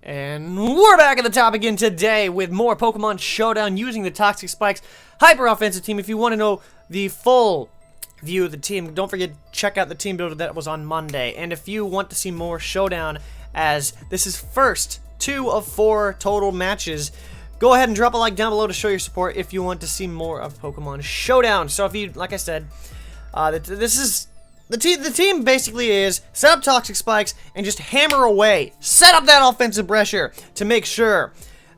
And we're back at the top again today with more Pokemon Showdown using the Toxic Spikes Hyper Offensive team. If you want to know the full view of the team, don't forget to check out the team builder that was on Monday. And if you want to see more Showdown, as this is first 2 of 4 total matches, go ahead and drop a like down below to show your support if you want to see more of Pokemon Showdown. So if you, like I said, this is... The team basically is set up Toxic Spikes and just hammer away. Set up that offensive pressure to make sure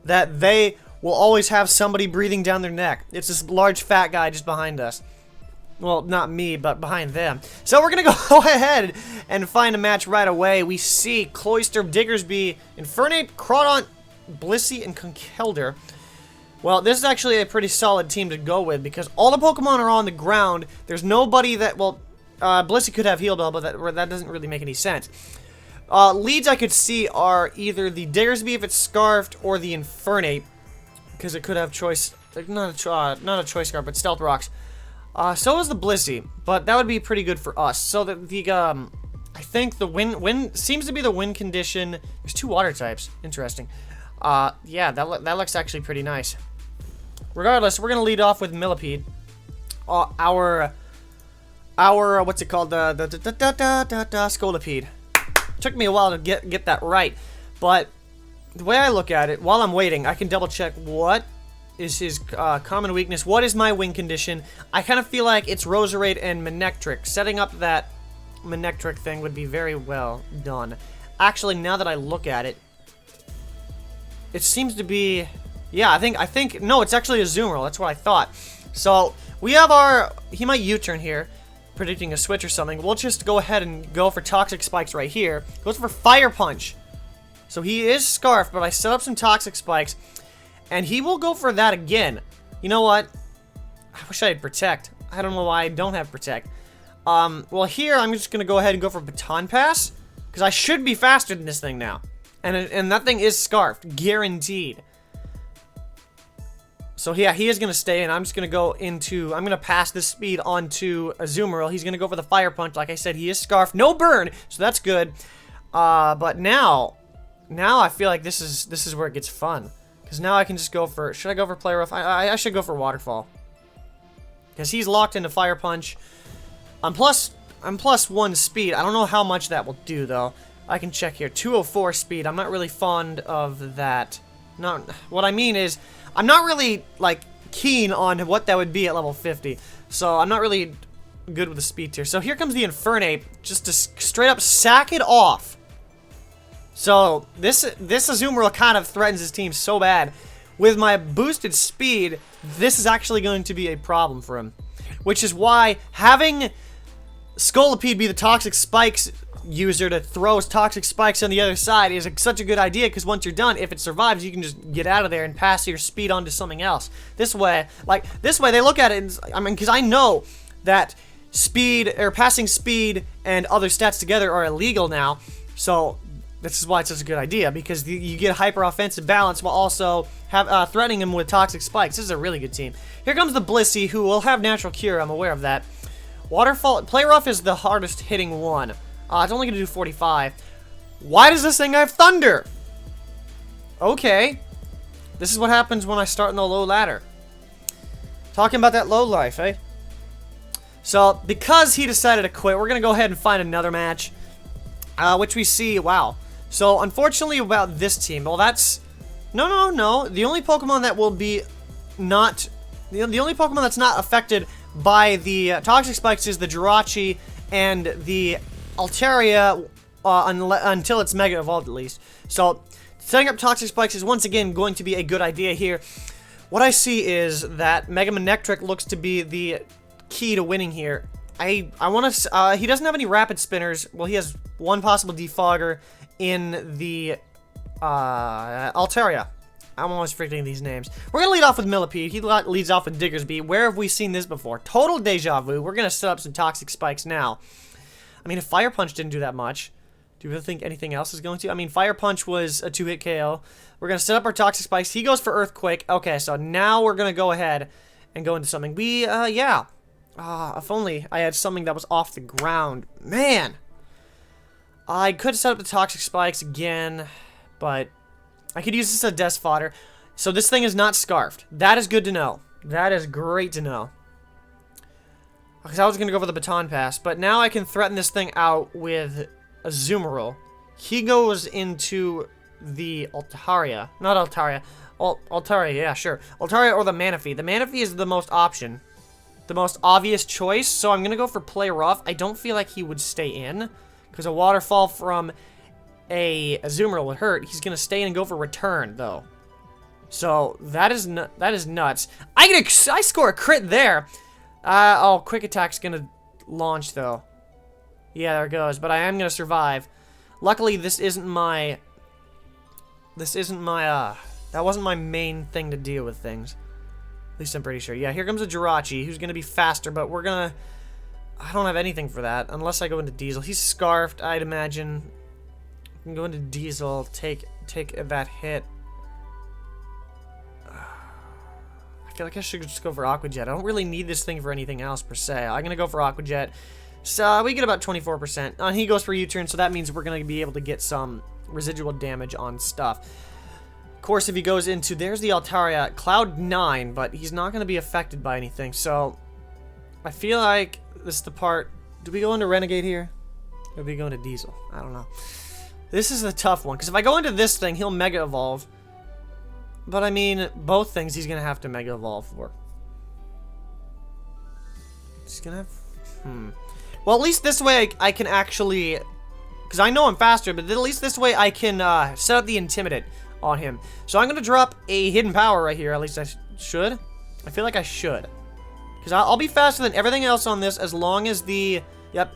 that they will always have somebody breathing down their neck. It's this large fat guy just behind us. Well, not me, but behind them. So we're going to go ahead and find a match right away. We see Cloyster, Diggersby, Infernape, Crawdaunt, Blissey, and Conkeldurr. Well, this is actually a pretty solid team to go with because all the Pokemon are on the ground. There's nobody that, well... Blissey could have Heal Bell, but that doesn't really make any sense. Leads I could see are either the Diggersby if it's Scarfed or the Infernape, because it could have choice, not a choice scarf, but Stealth Rocks. So is the Blissey, but that would be pretty good for us. So I think the wind seems to be the wind condition. There's 2 water types. Interesting. Yeah, that looks actually pretty nice. Regardless, we're gonna lead off with Millipede. Our what's it called? The Scolipede. Took me a while to get that right, but the way I look at it, while I'm waiting, I can double check what is his common weakness. What is my win condition? I kind of feel like it's Roserade and Manectric. Setting up that Manectric thing would be very well done. Actually, now that I look at it, it seems to be, yeah, I think no, it's actually a Azumarill. That's what I thought. So we have he might U-turn here, predicting a switch or something. We'll just go ahead and go for Toxic Spikes right here. Goes for Fire Punch. So he is Scarfed, but I set up some Toxic Spikes, and he will go for that again. You know what? I wish I had Protect. I don't know why I don't have Protect. Well, here I'm just gonna go ahead and go for Baton Pass, because I should be faster than this thing now, and that thing is Scarfed, guaranteed. So yeah, he is going to stay, and I'm just going to go into... I'm going to pass this speed on to Azumarill. He's going to go for the Fire Punch. Like I said, he is Scarfed. No burn, so that's good. But now I feel like this is where it gets fun. Because now I can just go for... Should I go for Play Rough? I should go for Waterfall. Because he's locked into Fire Punch. I'm plus 1 speed. I don't know how much that will do, though. I can check here. 204 speed. I'm not really fond of that. No, what I mean is... I'm not really, like, keen on what that would be at level 50. So, I'm not really good with the speed tier. So, here comes the Infernape, just to straight up sack it off. So, this Azumarill kind of threatens his team so bad. With my boosted speed, this is actually going to be a problem for him. Which is why having Scolipede be the Toxic Spikes user to throw his Toxic Spikes on the other side is such a good idea, because once you're done, if it survives, you can just get out of there and pass your speed on to something else. This way they look at it, and, I mean, because I know that speed, or passing speed and other stats together are illegal now, so this is why it's such a good idea, because you get hyper offensive balance while also threatening him with Toxic Spikes. This is a really good team. Here comes the Blissey, who will have Natural Cure, I'm aware of that. Waterfall, Play Rough is the hardest hitting one. It's only going to do 45. Why does this thing have Thunder? Okay. This is what happens when I start in the low ladder. Talking about that low life, eh? So, because he decided to quit, we're going to go ahead and find another match. Which we see, wow. So, unfortunately about this team, well, that's... No. The only Pokemon that will be not... The only Pokemon that's not affected by the Toxic Spikes is the Jirachi and the... Altaria, until it's Mega Evolved at least. So, setting up Toxic Spikes is once again going to be a good idea here. What I see is that Mega Manectric looks to be the key to winning here. I want to... he doesn't have any Rapid Spinners. Well, he has one possible Defogger in the Altaria. I'm always forgetting these names. We're going to lead off with Millipede. He leads off with Diggersby. Where have we seen this before? Total deja vu. We're going to set up some Toxic Spikes now. I mean, if Fire Punch didn't do that much, do you really think anything else is going to? I mean, Fire Punch was a 2-hit KO. We're going to set up our Toxic Spikes. He goes for Earthquake. Okay, so now we're going to go ahead and go into something. Yeah. If only I had something that was off the ground. Man! I could set up the Toxic Spikes again, but I could use this as death fodder. So this thing is not scarfed. That is good to know. That is great to know. Because I was going to go for the baton pass. But now I can threaten this thing out with a Azumarill. He goes into the Altaria. Not Altaria. Altaria, yeah, sure. Altaria or the Manaphy. The Manaphy is the most option. The most obvious choice. So I'm going to go for Play Rough. I don't feel like he would stay in. Because a Waterfall from a Azumarill would hurt. He's going to stay in and go for Return, though. So that is nuts. I score a crit there. Oh, Quick Attack's going to launch, though. Yeah, there it goes. But I am going to survive. Luckily, that wasn't my main thing to deal with things. At least I'm pretty sure. Yeah, here comes a Jirachi, who's going to be faster, but we're going to... I don't have anything for that, unless I go into Diesel. He's scarfed, I'd imagine. I can go into Diesel, take that hit. I feel like I should just go for Aqua Jet. I don't really need this thing for anything else, per se. I'm going to go for Aqua Jet. So, we get about 24%. He goes for U-turn, so that means we're going to be able to get some residual damage on stuff. Of course, if he goes into... There's the Altaria, Cloud 9, but he's not going to be affected by anything. So, I feel like this is the part... Do we go into Renegade here? Or do we go into Diesel? I don't know. This is a tough one, because if I go into this thing, he'll Mega Evolve. But, I mean, both things he's going to have to Mega Evolve for. He's going to have... Well, at least this way I can actually... Because I know I'm faster, but at least this way I can set up the Intimidate on him. So I'm going to drop a Hidden Power right here. At least I should. I feel like I should. Because I'll be faster than everything else on this as long as the... Yep.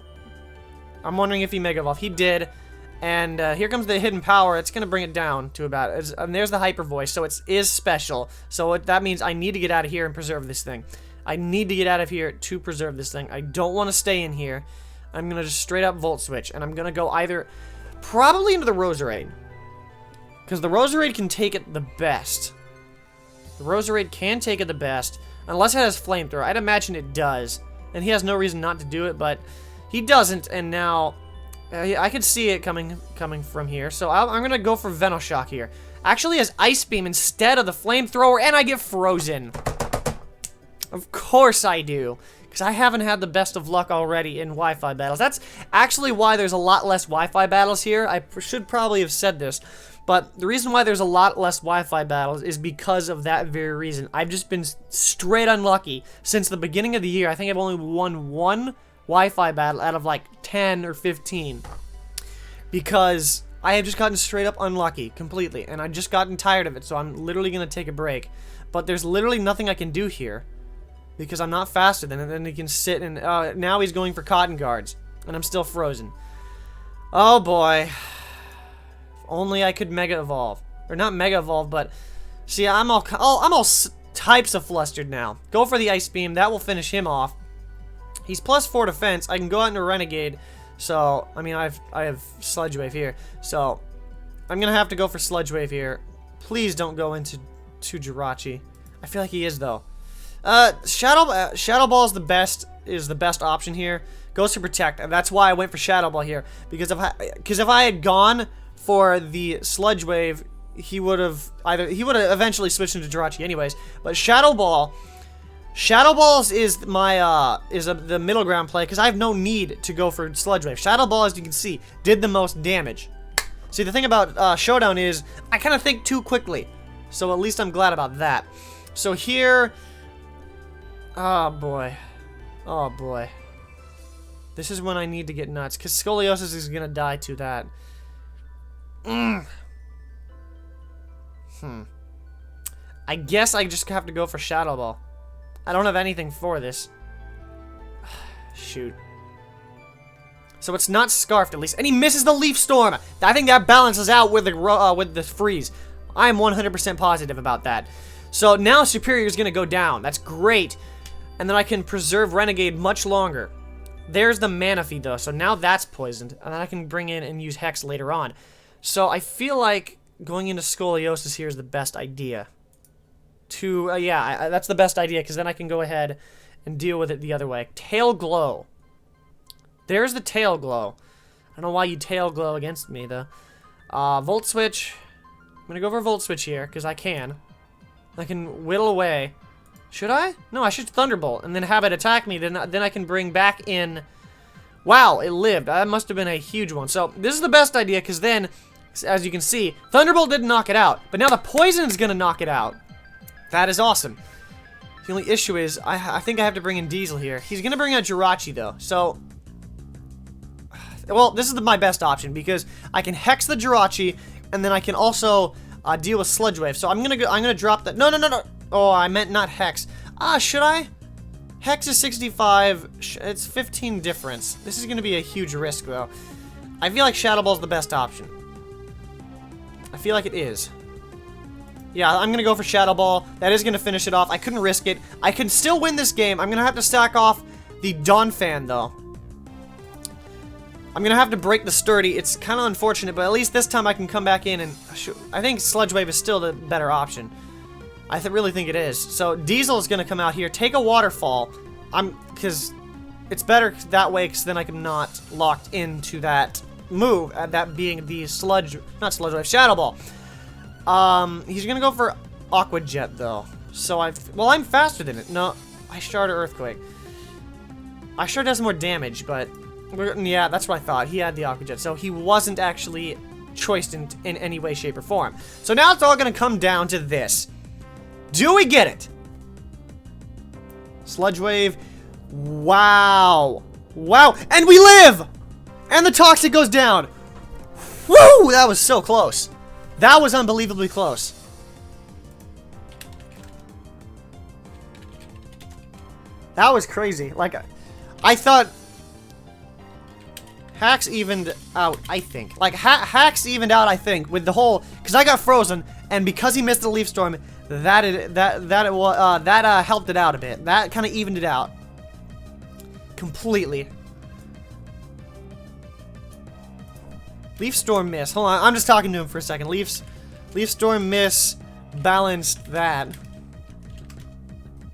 I'm wondering if he Mega Evolved. He did. And here comes the Hidden Power. It's going to bring it down to about... And there's the Hyper Voice. So it is special. So that means I need to get out of here and preserve this thing. I need to get out of here to preserve this thing. I don't want to stay in here. I'm going to just straight up Volt Switch. And I'm going to go either... Probably into the Roserade. Because the Roserade can take it the best. The Roserade can take it the best. Unless it has Flamethrower. I'd imagine it does. And he has no reason not to do it, but he doesn't. And now, I could see it coming from here. So I'm going to go for Venoshock here. Actually has Ice Beam instead of the Flamethrower, and I get Frozen. Of course I do. Because I haven't had the best of luck already in Wi-Fi battles. That's actually why there's a lot less Wi-Fi battles here. I should probably have said this. But the reason why there's a lot less Wi-Fi battles is because of that very reason. I've just been straight unlucky since the beginning of the year. I think I've only won one Wi-Fi battle out of like 10 or 15. Because I have just gotten straight up unlucky completely. And I've just gotten tired of it. So I'm literally going to take a break. But there's literally nothing I can do here. Because I'm not faster than him. And he can sit and... now he's going for Cotton Guards. And I'm still frozen. Oh boy. Only I could Mega Evolve. Or not Mega Evolve, but... See, I'm all types of flustered now. Go for the Ice Beam. That will finish him off. He's +4 defense. I can go out into Renegade. So, I mean, I have Sludge Wave here. So, I'm going to have to go for Sludge Wave here. Please don't go into Jirachi. I feel like he is, though. Shadow Ball is the best option here. Goes to Protect, and that's why I went for Shadow Ball here. Because if I had gone for the Sludge Wave, he would have eventually switched into Jirachi anyways. But Shadow Balls is my the middle ground play because I have no need to go for Sludge Wave. Shadow Ball, as you can see, did the most damage. See, the thing about Showdown is I kind of think too quickly, so at least I'm glad about that. So here, oh boy, this is when I need to get nuts because Scoliosis is gonna die to that. I guess I just have to go for Shadow Ball. I don't have anything for this. Shoot. So it's not Scarfed at least, and he misses the Leaf Storm. I think that balances out with the freeze. I am 100% positive about that. So now Superior is gonna go down. That's great, and then I can preserve Renegade much longer. There's the Manaphy though, so now that's poisoned, and then I can bring in and use Hex later on. So I feel like going into Scoliosis here is the best idea. That's the best idea, because then I can go ahead and deal with it the other way. Tail Glow. There's the Tail Glow. I don't know why you Tail Glow against me, though. Volt Switch. I'm gonna go for a Volt Switch here, because I can. I can whittle away. Should I? No, I should Thunderbolt, and then have it attack me, then I can bring back in... Wow, it lived. That must have been a huge one. So, this is the best idea, because then, as you can see, Thunderbolt didn't knock it out, but now the Poison's gonna knock it out. That is awesome. The only issue is, I think I have to bring in Diesel here. He's gonna bring out Jirachi, though, so... Well, this is my best option, because I can Hex the Jirachi, and then I can also deal with Sludge Wave. So I'm gonna drop that. No. Oh, I meant not Hex. Should I? Hex is 65. It's 15 difference. This is gonna be a huge risk, though. I feel like Shadow Ball is the best option. I feel like it is. Yeah, I'm gonna go for Shadow Ball. That is gonna finish it off. I couldn't risk it. I can still win this game. I'm gonna have to stack off the Donphan, though. I'm gonna have to break the Sturdy. It's kind of unfortunate, but at least this time I can come back in and... I think Sludge Wave is still the better option. I really think it is. So Diesel is gonna come out here, take a Waterfall. Because it's better that way, because then I'm not locked into that move, that being the not Sludge Wave, Shadow Ball. He's gonna go for Aqua Jet, though. So I'm faster than it. No, Ice Shard or Earthquake. Ice Shard does more damage, but... Yeah, that's what I thought. He had the Aqua Jet, so he wasn't actually choiced in any way, shape, or form. So now it's all gonna come down to this. Do we get it? Sludge Wave. Wow. Wow. And we live! And the Toxic goes down. Woo! That was so close. That was unbelievably close. That was crazy. Like, I thought... Hacks evened out, I think. Like, Hacks evened out, I think, with the whole... Because I got frozen, and because he missed the Leaf Storm, that helped it out a bit. That kind of evened it out. Completely. Leaf Storm miss. Hold on, I'm just talking to him for a second. Leaf Storm miss balanced that.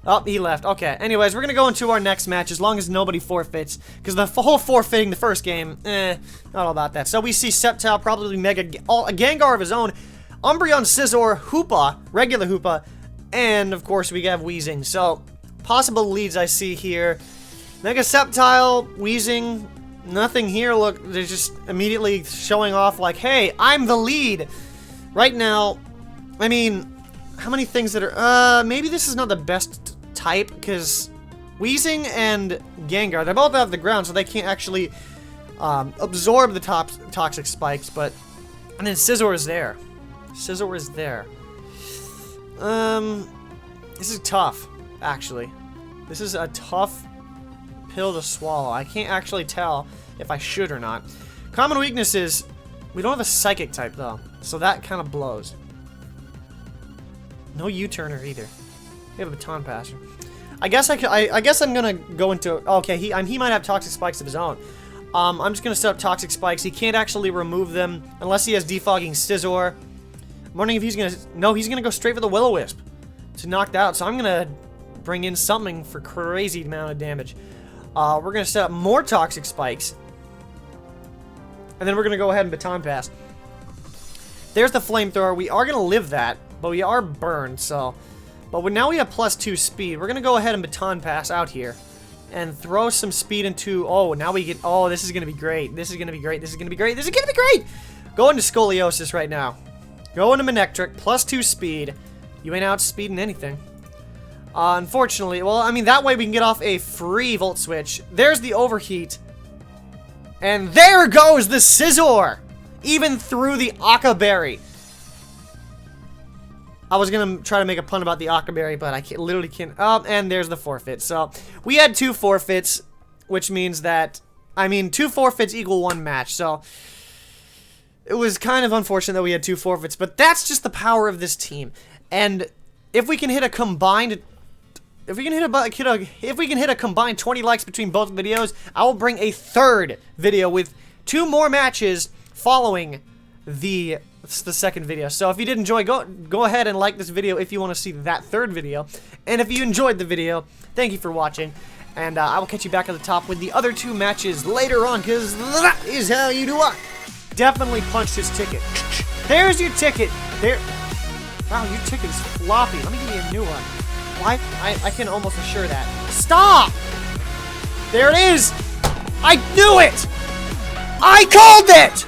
Oh, he left. Okay. Anyways, we're gonna go into our next match as long as nobody forfeits. Because the whole forfeiting the first game, not all about that. So we see Sceptile, probably Mega, a Gengar of his own, Umbreon, Scizor, Hoopa, regular Hoopa, and of course we have Weezing. So, possible leads I see here. Mega Sceptile, Weezing, nothing here. Look, they're just immediately showing off like, hey, I'm the lead. Right now, I mean... How many things that are... maybe this is not the best type, because Weezing and Gengar, they both have the ground, so they can't actually absorb the toxic spikes, but... And then Scizor is there. Scizor is there. This is tough, actually. This is a tough pill to swallow. I can't actually tell if I should or not. Common weakness is... We don't have a Psychic type, though, so that kind of blows. No U-turner either. We have a Baton Passer. I guess I'm gonna go into... Okay, he might have Toxic Spikes of his own. I'm just gonna set up Toxic Spikes. He can't actually remove them unless he has Defogging Scizor. I'm wondering if he's gonna... No, he's gonna go straight for the Will-O-Wisp to knock that out. So I'm gonna bring in something for crazy amount of damage. We're gonna set up more Toxic Spikes. And then we're gonna go ahead and Baton Pass. There's the Flamethrower. We are gonna live that. But we are burned, so... But now we have +2 speed. We're gonna go ahead and Baton Pass out here. And throw some speed into... Oh, now we get... Oh, this is gonna be great. This is gonna be great. This is gonna be great. This is gonna be great! Go into Scoliosis right now. Go into Manectric. +2 speed. You ain't outspeeding anything. Unfortunately... Well, I mean, that way we can get off a free Volt Switch. There's the Overheat. And there goes the Scizor! Even through the Akaberry. I was gonna try to make a pun about the Akaberry, but I literally can't. Oh, and there's the forfeit. So, we had 2 forfeits, which means that, I mean, 2 forfeits equal 1 match, so it was kind of unfortunate that we had 2 forfeits, but that's just the power of this team. And if we can hit a combined, if we can hit a combined 20 likes between both videos, I will bring a 3rd video with 2 more matches following the second video. So if you did enjoy, go ahead and like this video if you want to see that 3rd video. And if you enjoyed the video, thank you for watching. And I will catch you back at the top with the other 2 matches later on, because that is how you do it. Definitely punched his ticket. There's your ticket. There. Wow, your ticket's floppy. Let me give you a new one. Why? I can almost assure that. Stop! There it is! I knew it! I called it!